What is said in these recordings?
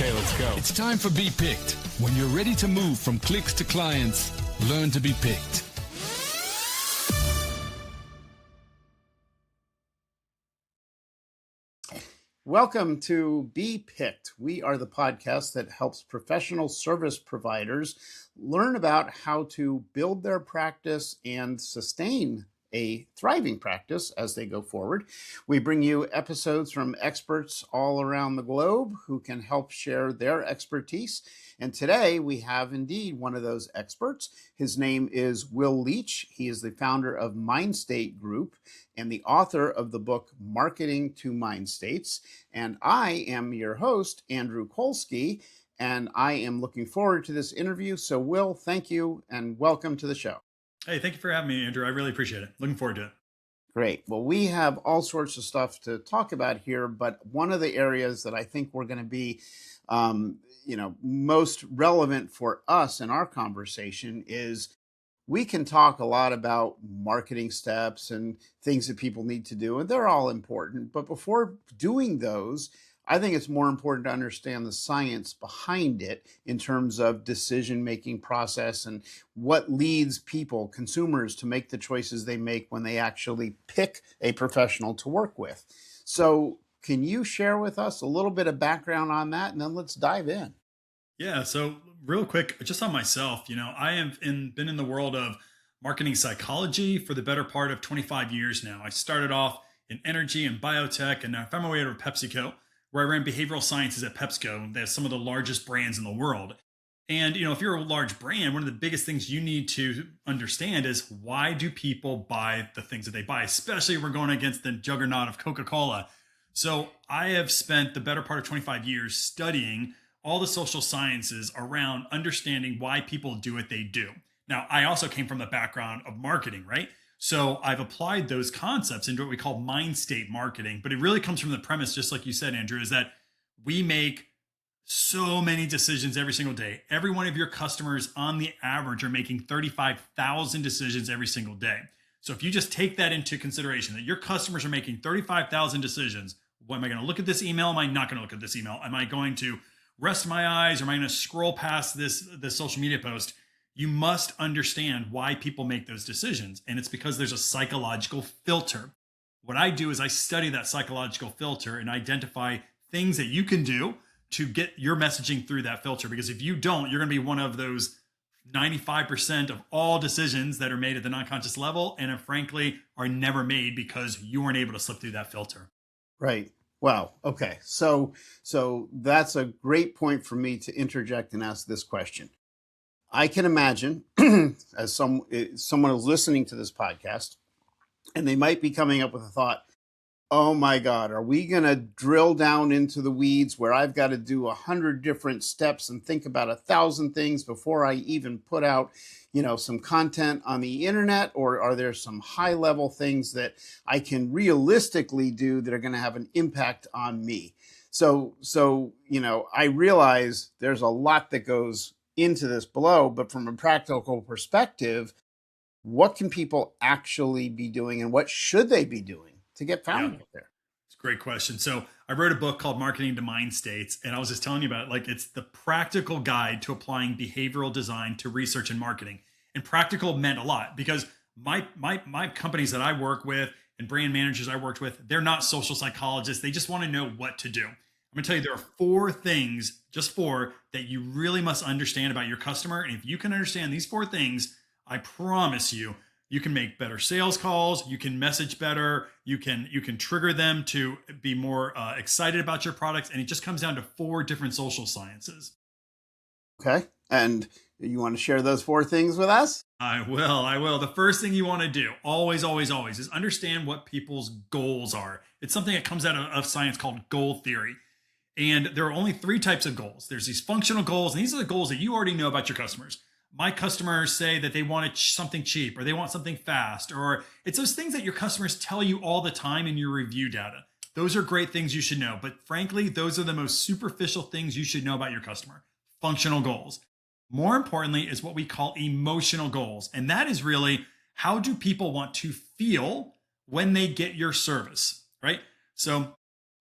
Okay, let's go. It's time for Be Picked. When you're ready to move from clicks to clients, learn to be picked. Welcome to Be Picked. We are the podcast that helps professional service providers learn about how to build their practice and sustain a thriving practice as they go forward. We bring you episodes from experts all around the globe who can help share their expertise. And today we have indeed one of those experts. His name is Will Leach. He is the founder of Mindstate Group and the author of the book Marketing to Mind States. And I am your host, Andrew Kolsky, and I am looking forward to this interview. So Will, thank you and welcome to the show. Hey, thank you for having me, Andrew. I really appreciate it. Looking forward to it. Great. Well, we have all sorts of stuff to talk about here, but one of the areas that I think we're going to be, most relevant for us in our conversation is we can talk a lot about marketing steps and things that people need to do, and they're all important. But before doing those, I think it's more important to understand the science behind it in terms of decision-making process and what leads people, consumers, to make the choices they make when they actually pick a professional to work with. So can you share with us a little bit of background on that? And then let's dive in. Yeah. So real quick, just on myself, I have been in the world of marketing psychology for the better part of 25 years now. I started off in energy and biotech, and I found my way over to PepsiCo, where I ran behavioral sciences at PepsiCo. They have some of the largest brands in the world. And, if you're a large brand, one of the biggest things you need to understand is why do people buy the things that they buy, especially if we're going against the juggernaut of Coca-Cola. So I have spent the better part of 25 years studying all the social sciences around understanding why people do what they do. Now, I also came from the background of marketing, right? So I've applied those concepts into what we call mind state marketing, but it really comes from the premise, just like you said, Andrew, is that we make so many decisions every single day. Every one of your customers on the average are making 35,000 decisions every single day. So if you just take that into consideration, that your customers are making 35,000 decisions, am I going to look at this email? Am I not going to look at this email? Am I going to rest my eyes? Or am I going to scroll past this social media post? You must understand why people make those decisions. And it's because there's a psychological filter. What I do is I study that psychological filter and identify things that you can do to get your messaging through that filter. Because if you don't, you're going to be one of those 95% of all decisions that are made at the non-conscious level and frankly are never made because you weren't able to slip through that filter. Right. Wow. Okay. So that's a great point for me to interject and ask this question. I can imagine as someone who's listening to this podcast, and they might be coming up with a thought, oh my God, are we going to drill down into the weeds where I've got to do 100 different steps and think about 1,000 things before I even put out, some content on the internet? Or are there some high level things that I can realistically do that are going to have an impact on me? So, I realize there's a lot that goes into this below, but from a practical perspective, what can people actually be doing and what should they be doing to get found out there? It's a great question. So I wrote a book called Marketing to Mind States, and I was just telling you about it. It's the practical guide to applying behavioral design to research and marketing. And practical meant a lot because my companies that I work with and brand managers I worked with, they're not social psychologists. They just want to know what to do. I'm going to tell you there are 4 things, just 4, that you really must understand about your customer. And if you can understand these 4 things, I promise you, you can make better sales calls. You can message better. You can trigger them to be more excited about your products. And it just comes down to 4 different social sciences. Okay. And you want to share those 4 things with us? I will. The first thing you want to do, always, is understand what people's goals are. It's something that comes out of science called goal theory. And there are only 3 types of goals. There's these functional goals, and these are the goals that you already know about your customers. My customers say that they want something cheap or they want something fast, or it's those things that your customers tell you all the time in your review data. Those are great things you should know. But frankly, those are the most superficial things you should know about your customer. Functional goals. More importantly is what we call emotional goals. And that is really, how do people want to feel when they get your service, right? So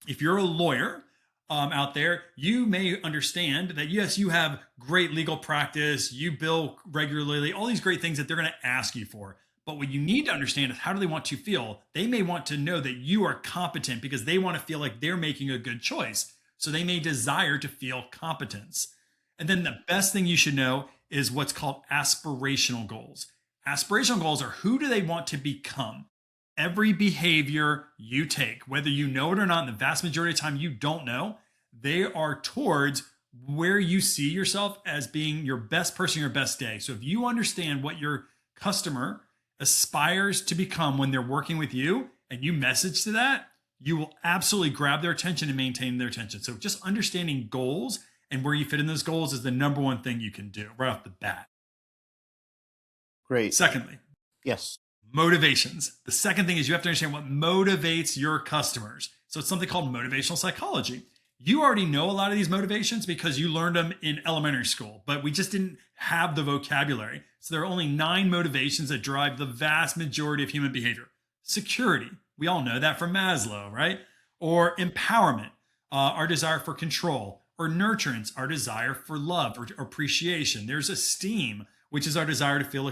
if you're a lawyer, out there, you may understand that yes, you have great legal practice, you bill regularly, all these great things that they're going to ask you for. But what you need to understand is how do they want to feel? They may want to know that you are competent because they want to feel like they're making a good choice. So they may desire to feel competence. And then the best thing you should know is what's called aspirational goals. Aspirational goals are who do they want to become? Every behavior you take, whether you know it or not, in the vast majority of the time you don't know, they are towards where you see yourself as being your best person, your best day. So if you understand what your customer aspires to become when they're working with you and you message to that, you will absolutely grab their attention and maintain their attention. So just understanding goals and where you fit in those goals is the number one thing you can do right off the bat. Great. Secondly, yes. Motivations. The second thing is you have to understand what motivates your customers. So it's something called motivational psychology. You already know a lot of these motivations because you learned them in elementary school, but we just didn't have the vocabulary. So there are only 9 motivations that drive the vast majority of human behavior. Security. We all know that from Maslow, right? Or empowerment, our desire for control. Or nurturance, our desire for love or appreciation. There's esteem, which is our desire to feel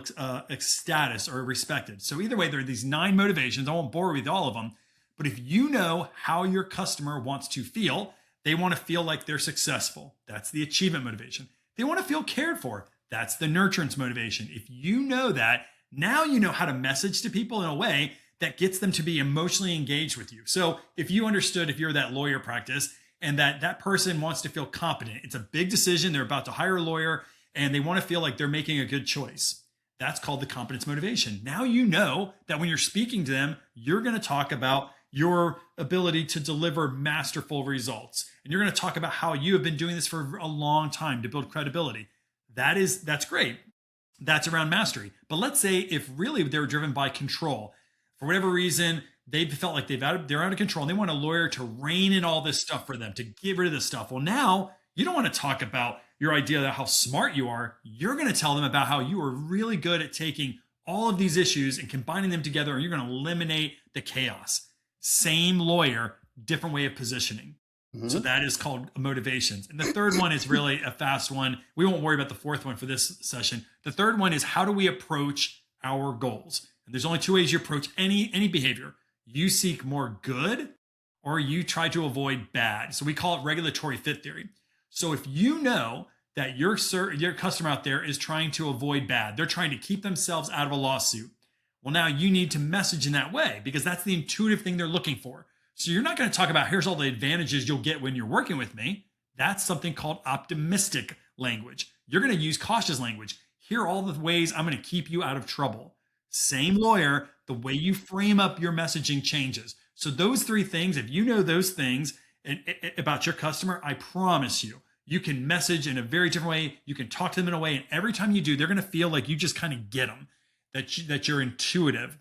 status or respected. So either way, there are these 9 motivations. I won't bore you with all of them. But if you know how your customer wants to feel, they want to feel like they're successful. That's the achievement motivation. They want to feel cared for. That's the nurturance motivation. If you know that, now you know how to message to people in a way that gets them to be emotionally engaged with you. So if you understood, if you're that lawyer practice, and that person wants to feel competent. It's a big decision. They're about to hire a lawyer and they want to feel like they're making a good choice. That's called the competence motivation. Now you know that when you're speaking to them, you're going to talk about your ability to deliver masterful results. And you're going to talk about how you have been doing this for a long time to build credibility. That's great. That's around mastery. But let's say if really they're driven by control, for whatever reason, they felt like they're out of control and they want a lawyer to rein in all this stuff for them, to get rid of this stuff. Well, now you don't want to talk about your idea of how smart you are. You're going to tell them about how you are really good at taking all of these issues and combining them together, and you're going to eliminate the chaos. Same lawyer, different way of positioning. Mm-hmm. So that is called motivations. And the third one is really a fast one. We won't worry about the fourth one for this session. The third one is how do we approach our goals? And there's only 2 ways you approach any behavior. You seek more good or you try to avoid bad. So we call it regulatory fit theory. So if you know that your customer out there is trying to avoid bad, they're trying to keep themselves out of a lawsuit. Well, now you need to message in that way because that's the intuitive thing they're looking for. So you're not going to talk about here's all the advantages you'll get when you're working with me. That's something called optimistic language. You're going to use cautious language. Here are all the ways I'm going to keep you out of trouble. Same lawyer, the way you frame up your messaging changes. So those 3 things, if you know those things about your customer, I promise you can message in a very different way. You can talk to them in a way, and every time you do, they're going to feel like you just kind of get them, that you're intuitive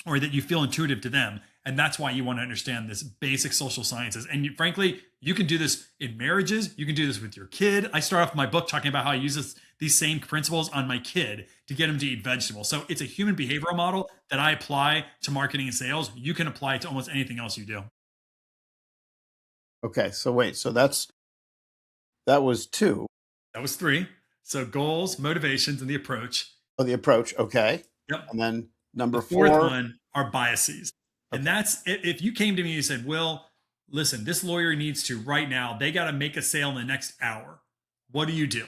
or that you feel intuitive to them. And that's why you want to understand this basic social sciences. And frankly, you can do this in marriages. You can do this with your kid. I start off my book talking about how I use these same principles on my kid to get him to eat vegetables. So it's a human behavioral model that I apply to marketing and sales. You can apply it to almost anything else you do. Okay. So wait, so that was 2. That was 3. So goals, motivations, and the approach. Oh, the approach. Okay. Yep. And then number 4. The 4th 4 one are biases. Okay. And that's if you came to me and you said, Will, listen, this lawyer needs to right now, they got to make a sale in the next hour. What do you do?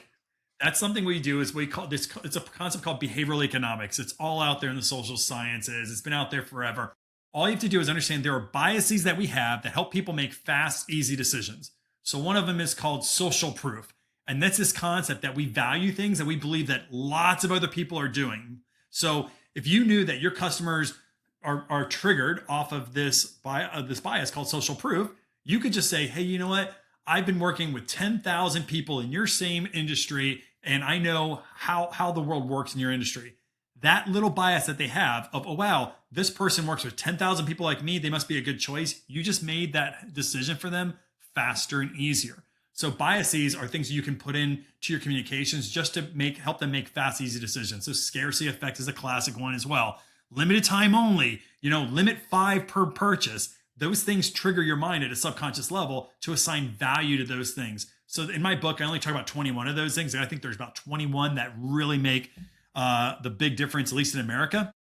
That's something we do is we call this, it's a concept called behavioral economics. It's all out there in the social sciences. It's been out there forever. All you have to do is understand there are biases that we have that help people make fast, easy decisions. So one of them is called social proof. And that's this concept that we value things that we believe that lots of other people are doing. So if you knew that your customers are triggered off of this bias called social proof, you could just say, hey, you know what? I've been working with 10,000 people in your same industry, and I know how the world works in your industry. That little bias that they have of, oh, wow, this person works with 10,000 people like me, they must be a good choice. You just made that decision for them faster and easier. So biases are things you can put in to your communications just to help them make fast, easy decisions. So scarcity effect is a classic one as well. Limited time only, limit 5 per purchase. those things trigger your mind at a subconscious level to assign value to those things. So in my book, I only talk about 21 of those things. And I think there's about 21 that really make the big difference, at least in America.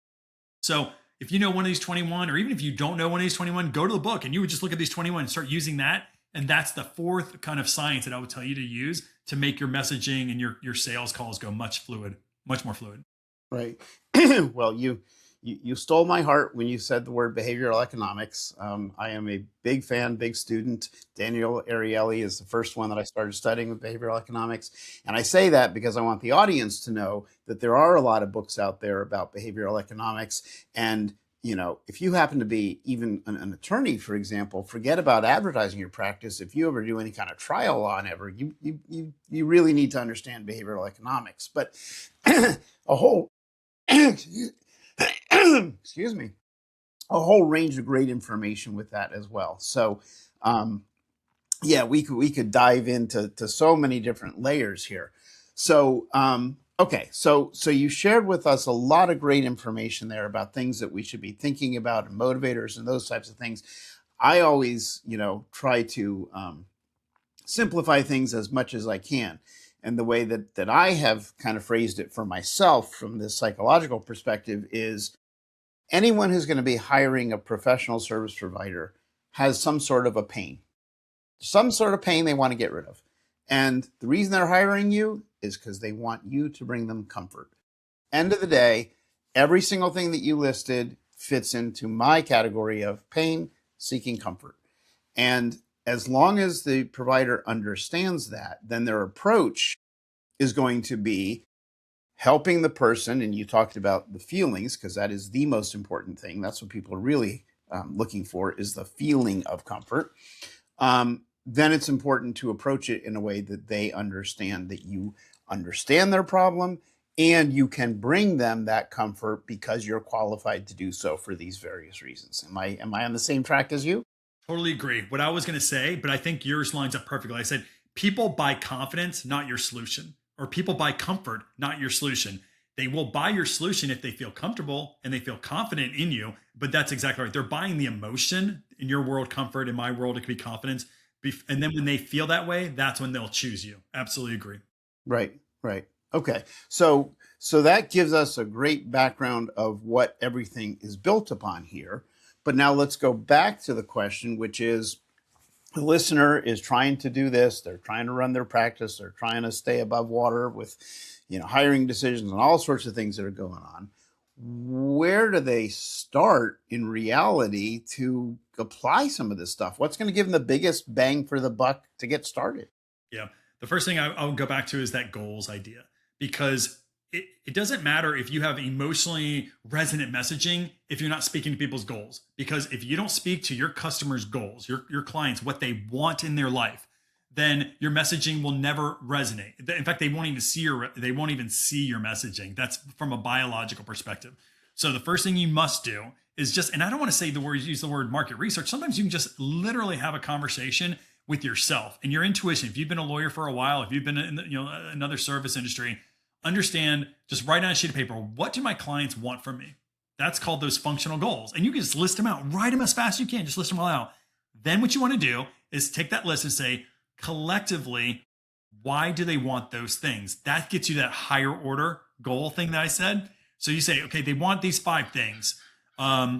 So if you know one of these 21, or even if you don't know one of these 21, go to the book and you would just look at these 21 and start using that. And that's the fourth kind of science that I would tell you to use to make your messaging and your sales calls go much more fluid. Right. Well, you stole my heart when you said the word behavioral economics. I am a big fan, big student. Daniel Ariely is the first one that I started studying with behavioral economics. And I say that because I want the audience to know that there are a lot of books out there about behavioral economics. And, if you happen to be even an attorney, for example, forget about advertising your practice. If you ever do any kind of trial law and ever, you really need to understand behavioral economics. But a whole excuse me, a whole range of great information with that as well. So, yeah, we could dive into so many different layers here. So, okay, so you shared with us a lot of great information there about things that we should be thinking about and motivators and those types of things. I always, try to simplify things as much as I can. And the way that I have kind of phrased it for myself from this psychological perspective is anyone who's going to be hiring a professional service provider has some sort of a pain. Some sort of pain they want to get rid of. And the reason they're hiring you is because they want you to bring them comfort. End of the day, every single thing that you listed fits into my category of pain, seeking comfort. And as long as the provider understands that, then their approach is going to be helping the person. And you talked about the feelings, because that is the most important thing. That's what people are really looking for, is the feeling of comfort. Then it's important to approach it in a way that they understand that you understand their problem and you can bring them that comfort because you're qualified to do so for these various reasons. Am I on the same track as you? Totally agree. What I was going to say, but I think yours lines up perfectly. I said, people buy confidence, not your solution, or people buy comfort, not your solution. They will buy your solution if they feel comfortable and they feel confident in you, but that's exactly right. They're buying the emotion. In your world, comfort. In my world, it could be confidence. And then when they feel that way, that's when they'll choose you. Absolutely agree. Right. Okay. So that gives us a great background of what everything is built upon here. But now let's go back to the question, which is the listener is trying to do this. They're trying to run their practice. They're trying to stay above water with, hiring decisions and all sorts of things that are going on. Where do they start in reality to apply some of this stuff? What's going to give them the biggest bang for the buck to get started? Yeah. The first thing I'll go back to is that goals idea, because it doesn't matter if you have emotionally resonant messaging if you're not speaking to people's goals. Because if you don't speak to your customers' goals, your clients, what they want in their life, then your messaging will never resonate. In fact, they won't even see your messaging. That's from a biological perspective. So the first thing you must do is just, and I don't want to say use the word market research. Sometimes you can just literally have a conversation with yourself and your intuition. If you've been a lawyer for a while, if you've been in another service industry, understand, just write on a sheet of paper, what do my clients want from me? That's called those functional goals. And you can just list them out, write them as fast as you can, just list them all out. Then what you want to do is take that list and say, collectively, why do they want those things? That gets you that higher order goal thing that I said. So you say, okay, they want these 5 things.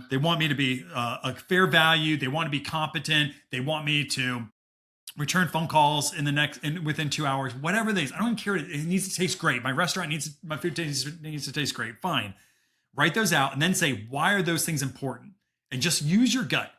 They want me to be a fair value. They want to be competent. They want me to return phone calls within 2 hours, whatever they, I don't even care. It needs to taste great. My food needs to taste great. Fine. Write those out and then say, why are those things important? And just use your gut.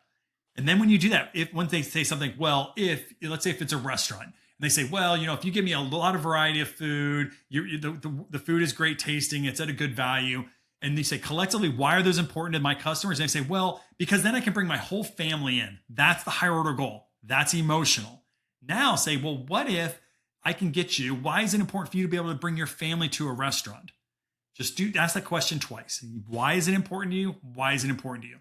And then when you do that, when they say something, well, let's say if it's a restaurant and they say, well, if you give me a lot of variety of food, the food is great tasting, it's at a good value. And they say, collectively, why are those important to my customers? And they say, well, because then I can bring my whole family in. That's the higher order goal. That's emotional. Now say, well, what if I can get you, why is it important for you to be able to bring your family to a restaurant? Just ask that question twice. Why is it important to you? Why is it important to you?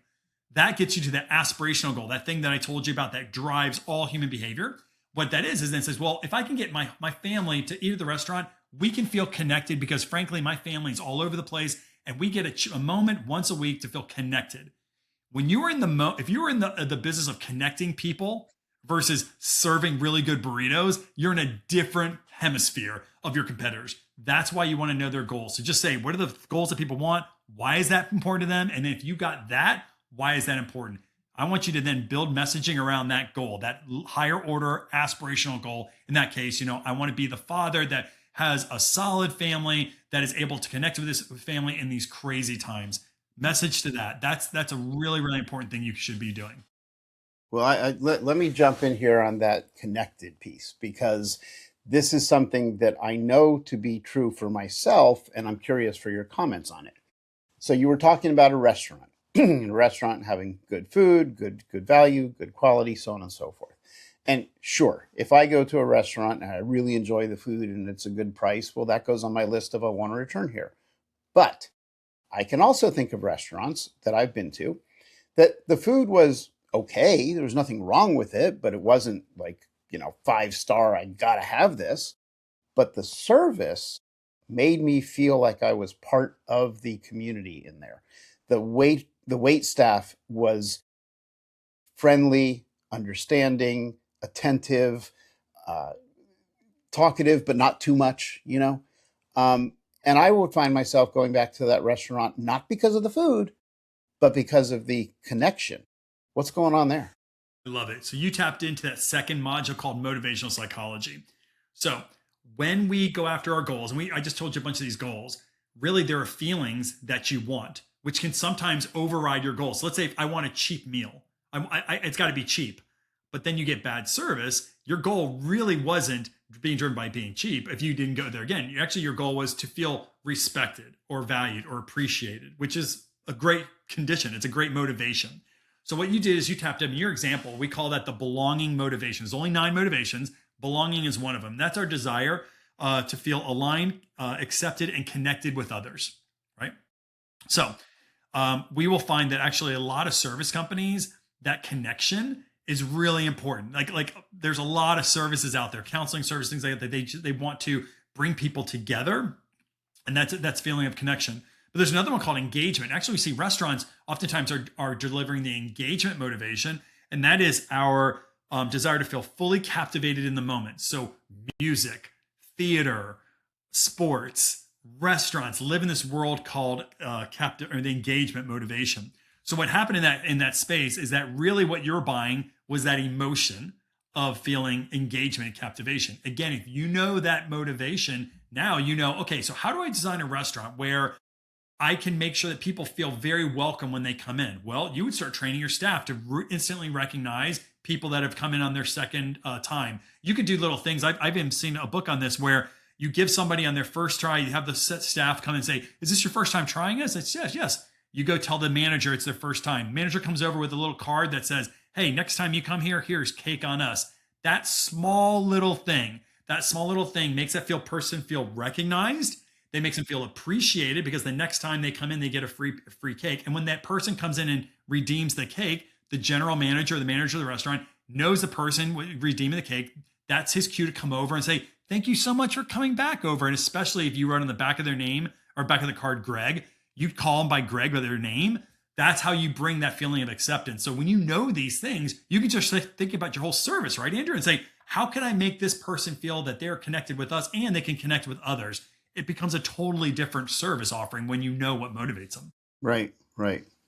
That gets you to that aspirational goal, that thing that I told you about that drives all human behavior. What that is then it says, well, if I can get my family to eat at the restaurant, we can feel connected because frankly, my family's all over the place and we get a moment once a week to feel connected. When you were in if you were in the business of connecting people versus serving really good burritos, you're in a different hemisphere of your competitors. That's why you want to know their goals. So just say, what are the goals that people want? Why is that important to them? And then if you got that, why is that important? I want you to then build messaging around that goal, that higher order aspirational goal. In that case, I want to be the father that has a solid family that is able to connect with his family in these crazy times. Message to that. That's a really, really important thing you should be doing. Well, let me jump in here on that connected piece, because this is something that I know to be true for myself, and I'm curious for your comments on it. So you were talking about a restaurant, a restaurant having good food, good value, good quality, so on and so forth. And sure, if I go to a restaurant and I really enjoy the food and it's a good price, well, that goes on my list of I want to return here. But I can also think of restaurants that I've been to that the food was okay. There was nothing wrong with it, but it wasn't like, 5-star, I gotta have this. But the service made me feel like I was part of the community in there. The wait staff was friendly, understanding, attentive, uh, talkative, but not too much. And I would find myself going back to that restaurant, not because of the food, but because of the connection. What's going on there? I love it. So you tapped into that second module called motivational psychology. So when we go after our goals, and I just told you a bunch of these goals, really there are feelings that you want, which can sometimes override your goals. So let's say if I want a cheap meal, it's got to be cheap, but then you get bad service. Your goal really wasn't being driven by being cheap. If you didn't go there again, actually your goal was to feel respected or valued or appreciated, which is a great condition. It's a great motivation. So what you did is you tapped in your example. We call that the belonging motivation. There's only 9 motivations. Belonging is one of them. That's our desire to feel aligned, accepted, and connected with others, right? So we will find that actually a lot of service companies, that connection is really important. Like there's a lot of services out there, counseling service, things like that. They want to bring people together, and that's feeling of connection. But there's another one called engagement. Actually, we see restaurants oftentimes are delivering the engagement motivation, and that is our desire to feel fully captivated in the moment. So music, theater, sports, restaurants live in this world called the engagement motivation. So what happened in that space is that really what you're buying was that emotion of feeling engagement and captivation. Again, if you know that motivation, now you know, okay, so how do I design a restaurant where I can make sure that people feel very welcome when they come in? Well, you would start training your staff to instantly recognize people that have come in on their second time. You could do little things. I've even seen a book on this where you give somebody on their first try, you have the staff come and say, is this your first time trying this? It's yes. You go tell the manager it's their first time. Manager comes over with a little card that says, hey, next time you come here, here's cake on us. That small little thing makes that person feel recognized. They makes them feel appreciated because the next time they come in, they get a free cake. And when that person comes in and redeems the cake, the general manager, the manager of the restaurant knows the person redeeming the cake. That's his cue to come over and say, thank you so much for coming back over. And especially if you wrote on the back of their name or back of the card, Greg, you'd call them by Greg or their name. That's how you bring that feeling of acceptance. So when you know these things, you can just think about your whole service, right, Andrew? And say, how can I make this person feel that they're connected with us and they can connect with others? It becomes a totally different service offering when you know what motivates them. Right.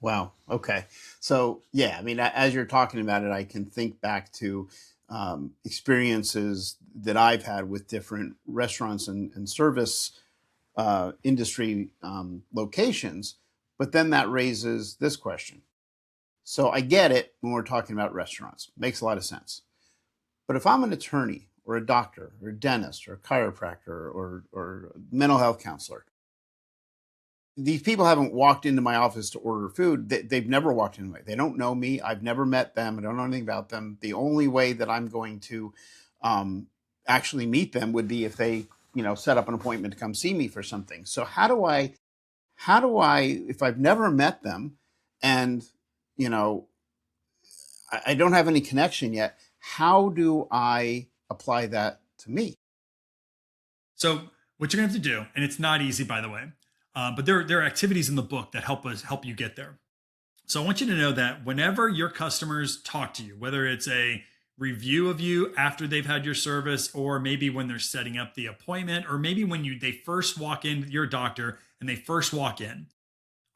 Wow. Okay. So yeah, I mean, as you're talking about it, I can think back to experiences that I've had with different restaurants and service industry locations. But then that raises this question. So I get it when we're talking about restaurants. Makes a lot of sense. But if I'm an attorney or a doctor or a dentist or a chiropractor or mental health counselor, these people haven't walked into my office to order food. They've never walked in. They don't know me. I've never met them. I don't know anything about them. The only way that I'm going to actually meet them would be if they, set up an appointment to come see me for something. So how do I, if I've never met them and, I don't have any connection yet, how do I apply that to me? So what you're going to have to do, and it's not easy, by the way, but there are activities in the book that help you get there. So I want you to know that whenever your customers talk to you, whether it's a review of you after they've had your service, or maybe when they're setting up the appointment, or maybe when they first walk in, your doctor, and they first walk in,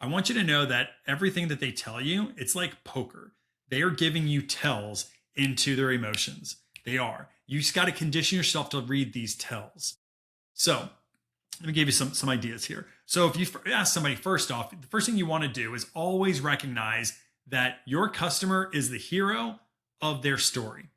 I want you to know that everything that they tell you, it's like poker. They are giving you tells into their emotions. They are. You just got to condition yourself to read these tells. So let me give you some ideas here. So if you ask somebody, first off, the first thing you want to do is always recognize that your customer is the hero of their story.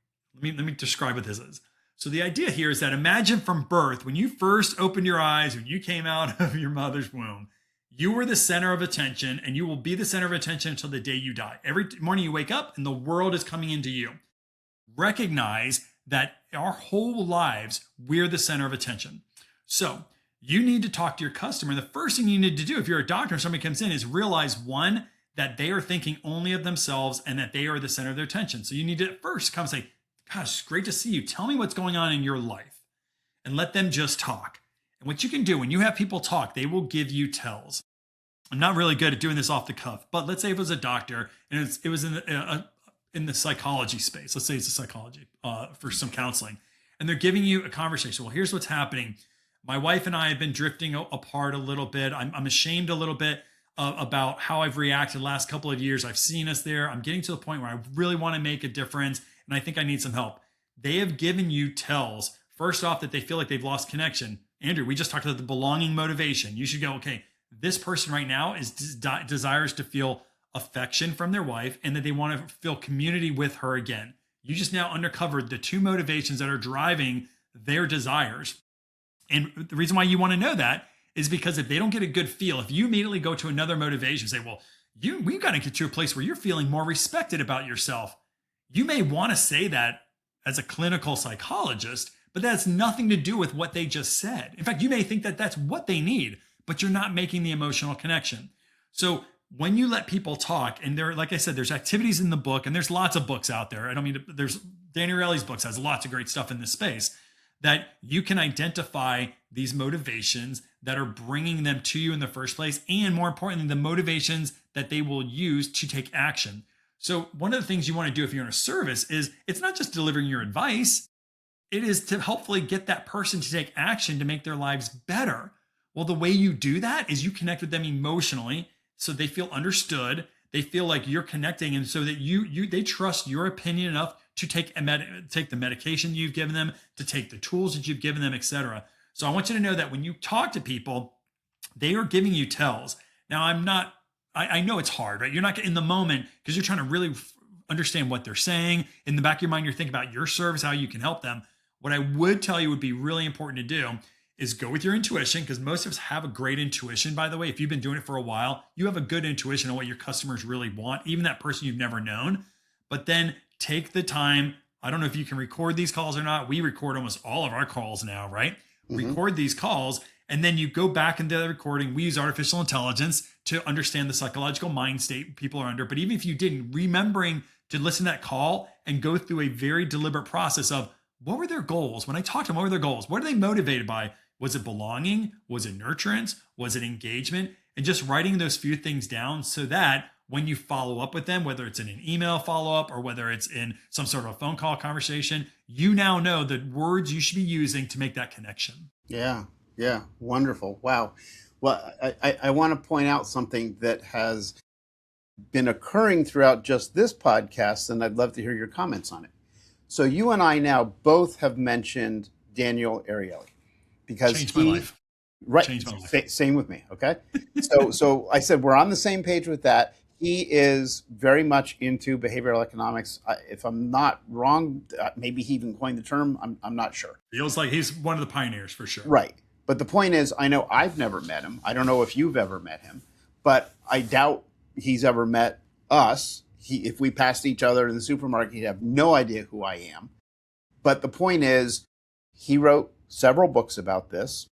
Let me describe what this is. So the idea here is that imagine from birth, when you first opened your eyes, when you came out of your mother's womb, you were the center of attention, and you will be the center of attention until the day you die. Every morning you wake up and the world is coming into you. Recognize that our whole lives, we're the center of attention. So you need to talk to your customer. The first thing you need to do if you're a doctor and somebody comes in is realize, one, that they are thinking only of themselves and that they are the center of their attention. So you need to first come say, gosh, great to see you. Tell me what's going on in your life, and let them just talk. And what you can do when you have people talk, they will give you tells. I'm not really good at doing this off the cuff, but let's say it was a doctor and it was in the psychology space. Let's say it's a psychology for some counseling, and they're giving you a conversation. Well, here's what's happening. My wife and I have been drifting apart a little bit. I'm ashamed a little bit about how I've reacted the last couple of years. I've seen us there. I'm getting to the point where I really want to make a difference, and I think I need some help. They have given you tells. First off, that they feel like they've lost connection. Andrew, we just talked about the belonging motivation. You should go, okay, this person right now desires to feel affection from their wife, and that they want to feel community with her again. You just now uncovered the two motivations that are driving their desires. And the reason why you want to know that is because if they don't get a good feel, if you immediately go to another motivation, say, well, we've got to get to a place where you're feeling more respected about yourself. You may want to say that as a clinical psychologist, but that has nothing to do with what they just said. In fact, you may think that that's what they need, but you're not making the emotional connection. So when you let people talk, and there, like I said, there's activities in the book, and there's lots of books out there. I don't mean to, there's Danny Relly's books has lots of great stuff in this space, that you can identify these motivations that are bringing them to you in the first place, and more importantly, the motivations that they will use to take action. So one of the things you want to do if you're in a service is, it's not just delivering your advice, it is to hopefully get that person to take action to make their lives better. Well, the way you do that is you connect with them emotionally, so they feel understood, they feel like you're connecting, and so that they trust your opinion enough to take the medication you've given them, to take the tools that you've given them, etc. So I want you to know that when you talk to people, they are giving you tells. Now, I know it's hard, right? You're not in the moment because you're trying to really understand what they're saying. In the back of your mind, you're thinking about your service, how you can help them. What I would tell you would be really important to do is go with your intuition, because most of us have a great intuition, by the way. If you've been doing it for a while, you have a good intuition on what your customers really want, even that person you've never known. But then take the time. I don't know if you can record these calls or not. We record almost all of our calls now, right? Mm-hmm. Record these calls, and then you go back into the recording. We use artificial intelligence to understand the psychological mind state people are under. But even if you didn't, remembering to listen to that call and go through a very deliberate process of, what were their goals? When I talked to them, what were their goals? What are they motivated by? Was it belonging? Was it nurturance? Was it engagement? And just writing those few things down so that when you follow up with them, whether it's in an email follow-up or whether it's in some sort of a phone call conversation, you now know the words you should be using to make that connection. Yeah. Wonderful. Wow. Well, I want to point out something that has been occurring throughout just this podcast, and I'd love to hear your comments on it. So you and I now both have mentioned Daniel Ariely, because changed my life. Right. Changed my life. Same with me. Okay. So I said, we're on the same page with that. He is very much into behavioral economics. If I'm not wrong, maybe he even coined the term. I'm not sure. Feels like he's one of the pioneers for sure. Right. But the point is, I know I've never met him. I don't know if you've ever met him, but I doubt he's ever met us. If we passed each other in the supermarket, he'd have no idea who I am. But the point is, he wrote several books about this.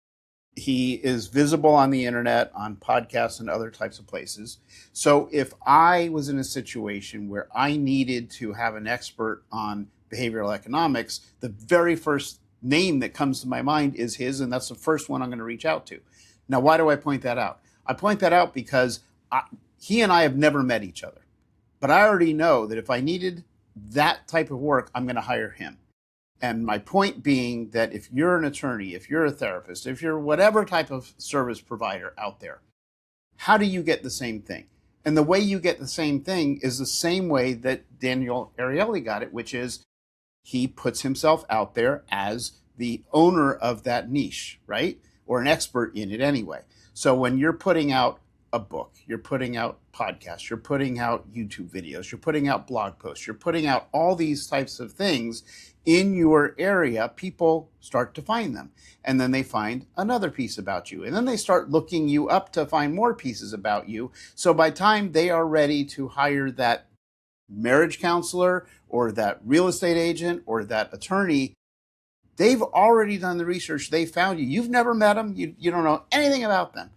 He is visible on the internet, on podcasts and other types of places. So if I was in a situation where I needed to have an expert on behavioral economics, the very first name that comes to my mind is his, and that's the first one I'm going to reach out to. Now, why do I point that out? I point that out because he and I have never met each other. but I already know that if I needed that type of work, I'm going to hire him. And my point being that if you're an attorney, if you're a therapist, if you're whatever type of service provider out there, how do you get the same thing? And the way you get the same thing is the same way that Daniel Ariely got it, which is he puts himself out there as the owner of that niche, right? Or an expert in it anyway. So when you're putting out a book, you're putting out podcasts, you're putting out YouTube videos, you're putting out blog posts, you're putting out all these types of things in your area, people start to find them. And then they find another piece about you. And then they start looking you up to find more pieces about you. So by the time they are ready to hire that marriage counselor or that real estate agent or that attorney, they've already done the research. They found you. You've never met them. You don't know anything about them.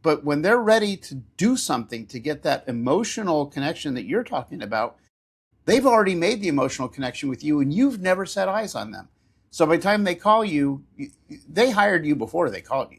But when they're ready to do something to get that emotional connection that you're talking about, they've already made the emotional connection with you and you've never set eyes on them. So by the time they call you, they hired you before they called you.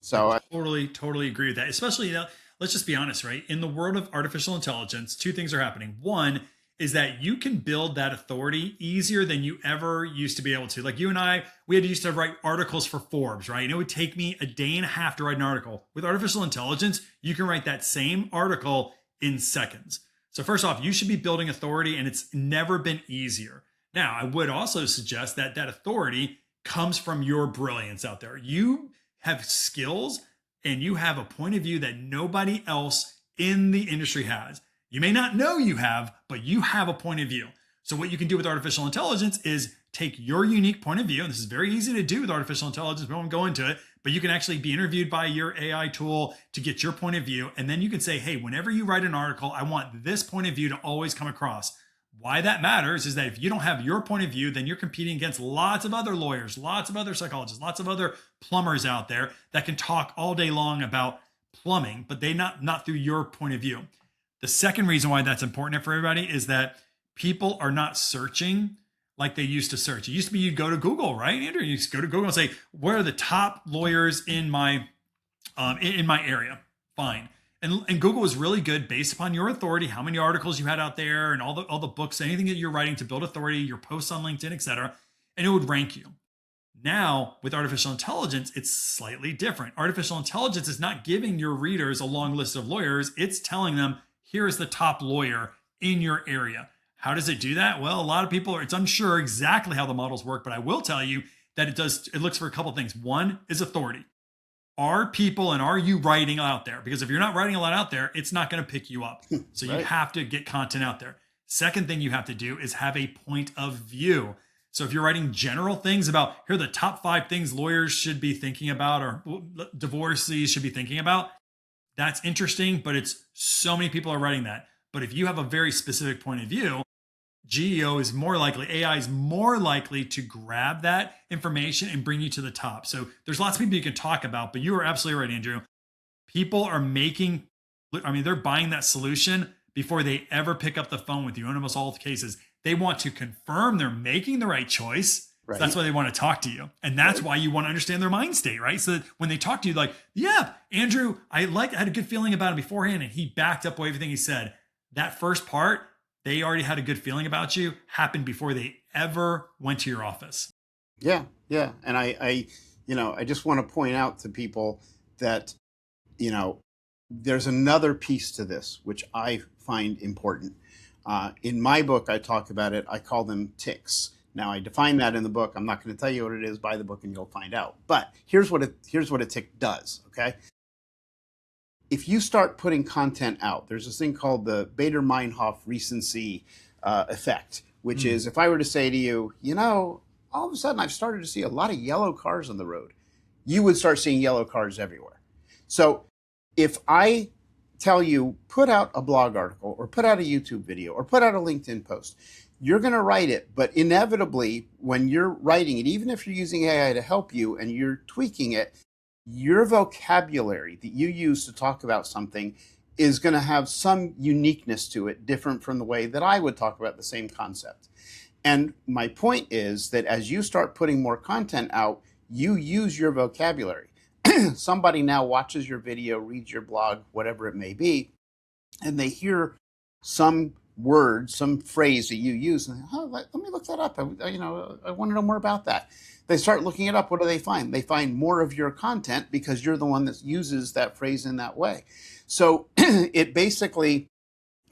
So I totally agree with that. Especially, let's just be honest, right? In the world of artificial intelligence, two things are happening. One is that you can build that authority easier than you ever used to be able to. Like you and I, we used to write articles for Forbes, right? And it would take me a day and a half to write an article. With artificial intelligence, you can write that same article in seconds. So first off, you should be building authority, and it's never been easier. Now, I would also suggest that that authority comes from your brilliance out there. You have skills and you have a point of view that nobody else in the industry has. You may not know you have, but you have a point of view. So what you can do with artificial intelligence is take your unique point of view. And this is very easy to do with artificial intelligence. We won't go into it, but you can actually be interviewed by your AI tool to get your point of view. And then you can say, hey, whenever you write an article, I want this point of view to always come across. Why that matters is that if you don't have your point of view, then you're competing against lots of other lawyers, lots of other psychologists, lots of other plumbers out there that can talk all day long about plumbing, but they not through your point of view. The second reason why that's important for everybody is that people are not searching like they used to search. It used to be you'd go to Google, right, Andrew? You just go to Google and say, where are the top lawyers in my area? Fine. And Google was really good based upon your authority, how many articles you had out there, and all the books, anything that you're writing to build authority, your posts on LinkedIn, etc., and it would rank you. Now, with artificial intelligence, it's slightly different. Artificial intelligence is not giving your readers a long list of lawyers. It's telling them, here is the top lawyer in your area. How does it do that? Well, a lot of people it's unsure exactly how the models work, but I will tell you that it looks for a couple of things. One is authority. Are people and are you writing out there? Because if you're not writing a lot out there, it's not going to pick you up. So right. You have to get content out there. Second thing you have to do is have a point of view. So if you're writing general things about here are the top 5 things lawyers should be thinking about or divorcees should be thinking about, that's interesting, but it's so many people are writing that. But if you have a very specific point of view, GEO is more likely, AI is more likely to grab that information and bring you to the top. So there's lots of people you can talk about, but you are absolutely right, Andrew. People are they're buying that solution before they ever pick up the phone with you. In almost all cases, they want to confirm they're making the right choice. Right. So that's why they want to talk to you. And that's why you want to understand their mind state, right? So that when they talk to you, like, yeah, Andrew, I had a good feeling about him beforehand. And he backed up everything he said. That first part, they already had a good feeling about you, happened before they ever went to your office. Yeah. And I just want to point out to people that, there's another piece to this, which I find important. In my book, I talk about it. I call them ticks. Now, I define that in the book. I'm not going to tell you what it is. Buy the book and you'll find out. But here's what a tick does, okay? If you start putting content out, there's this thing called the Bader-Meinhof recency effect, which is if I were to say to you, all of a sudden I've started to see a lot of yellow cars on the road, you would start seeing yellow cars everywhere. So if I tell you, put out a blog article or put out a YouTube video or put out a LinkedIn post, you're going to write it, but inevitably when you're writing it, even if you're using AI to help you and you're tweaking it, your vocabulary that you use to talk about something is going to have some uniqueness to it, different from the way that I would talk about the same concept. And my point is that as you start putting more content out, you use your vocabulary. Somebody now watches your video, reads your blog, whatever it may be, and they hear some word, some phrase that you use, and let me look that up. I want to know more about that. They start looking it up. What do they find? They find more of your content because you're the one that uses that phrase in that way. So it basically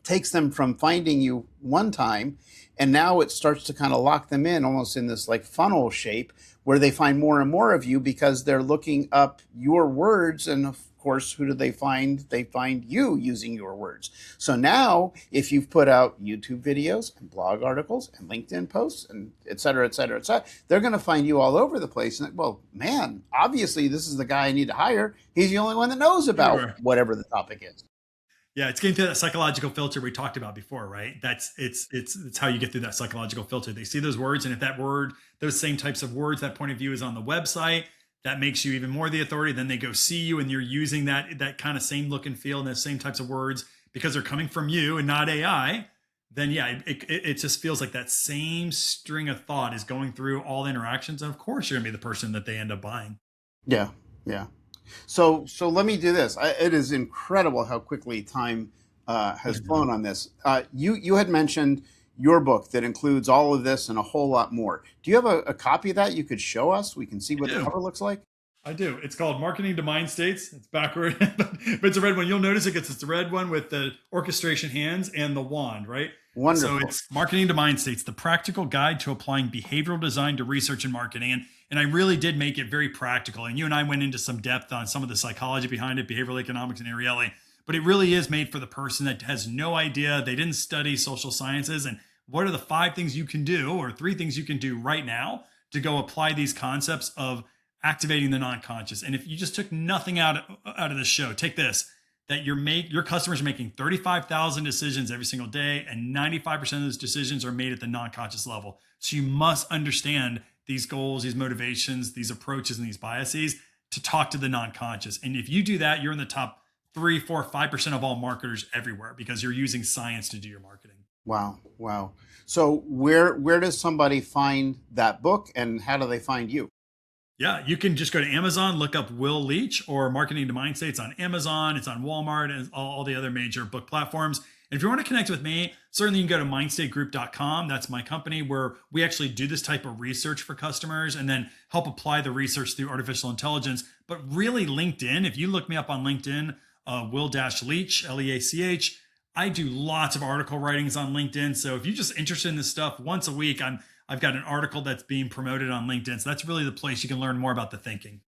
takes them from finding you one time, and now it starts to kind of lock them in almost in this like funnel shape where they find more and more of you because they're looking up your words. And of course, who do they find? They find you using your words. So now if you've put out YouTube videos and blog articles and LinkedIn posts and et cetera, they're going to find you all over the place. And well, man, obviously this is the guy I need to hire. He's the only one that knows about whatever the topic is. Yeah, it's getting through that psychological filter we talked about before, right? It's how you get through that psychological filter. They see those words, and if that word, those same types of words, that point of view is on the website, that makes you even more the authority. Then they go see you, and you're using that kind of same look and feel and those same types of words because they're coming from you and not AI. Then yeah, it just feels like that same string of thought is going through all the interactions, and of course you're gonna be the person that they end up buying. Yeah. So let me do this. It is incredible how quickly time has flown on this. You had mentioned your book that includes all of this and a whole lot more. Do you have a copy of that you could show us? We can see what the cover looks like. I do. It's called Marketing to Mind States. It's backward, but it's a red one. You'll notice it's the red one with the orchestration hands and the wand, right? Wonderful. So it's Marketing to Mind States, the practical guide to applying behavioral design to research and marketing. And I really did make it very practical. And you and I went into some depth on some of the psychology behind it, behavioral economics and Ariely. But it really is made for the person that has no idea. They didn't study social sciences. And what are the 5 things you can do or 3 things you can do right now to go apply these concepts of activating the non-conscious? And if you just took nothing out of the show, take this, that your customers are making 35,000 decisions every single day, and 95% of those decisions are made at the non-conscious level. So you must understand these goals, these motivations, these approaches, and these biases to talk to the non-conscious. And if you do that, you're in the top 3, 4, 5% of all marketers everywhere because you're using science to do your marketing. Wow. So where does somebody find that book, and how do they find you? Yeah, you can just go to Amazon, look up Will Leach or Marketing to Mind States on Amazon. It's on Walmart and all the other major book platforms. And if you want to connect with me, certainly you can go to mindstategroup.com. That's my company where we actually do this type of research for customers and then help apply the research through artificial intelligence. But really LinkedIn, if you look me up on LinkedIn, Will-Leach, Leach, I do lots of article writings on LinkedIn. So if you're just interested in this stuff, once a week, I've got an article that's being promoted on LinkedIn. So that's really the place you can learn more about the thinking.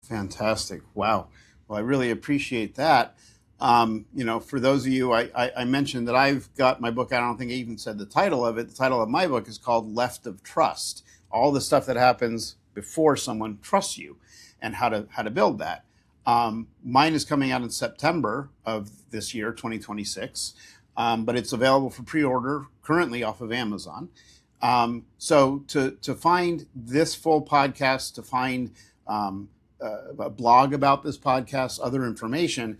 Fantastic. Wow. Well, I really appreciate that. For those of you, I mentioned that I've got my book. I don't think I even said the title of it. The title of my book is called Left of Trust. All the stuff that happens before someone trusts you and how to build that. Mine is coming out in September of this year, 2026. But it's available for pre-order currently off of Amazon. So to find this full podcast, to find a blog about this podcast, other information,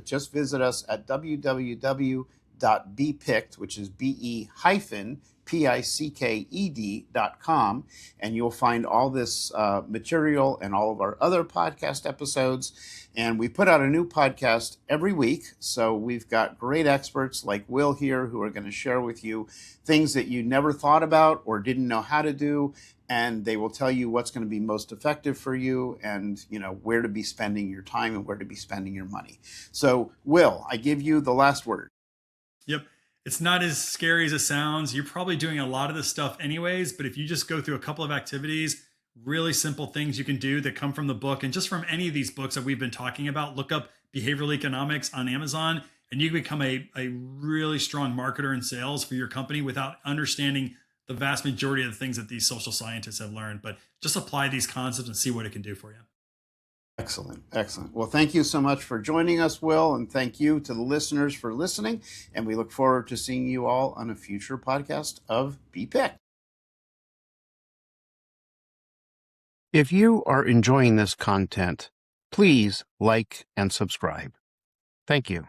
just visit us at www.bepicked, which is BE-PICKED.com, and you'll find all this material and all of our other podcast episodes. And we put out a new podcast every week. So we've got great experts like Will here who are going to share with you things that you never thought about or didn't know how to do. And they will tell you what's going to be most effective for you and, where to be spending your time and where to be spending your money. So, Will, I give you the last word. Yep. It's not as scary as it sounds. You're probably doing a lot of this stuff anyways, but if you just go through a couple of activities, really simple things you can do that come from the book and just from any of these books that we've been talking about, look up behavioral economics on Amazon and you can become a really strong marketer in sales for your company without understanding the vast majority of the things that these social scientists have learned, but just apply these concepts and see what it can do for you. Excellent. Well, thank you so much for joining us, Will, and thank you to the listeners for listening. And we look forward to seeing you all on a future podcast of Be Picked. If you are enjoying this content, please like and subscribe. Thank you.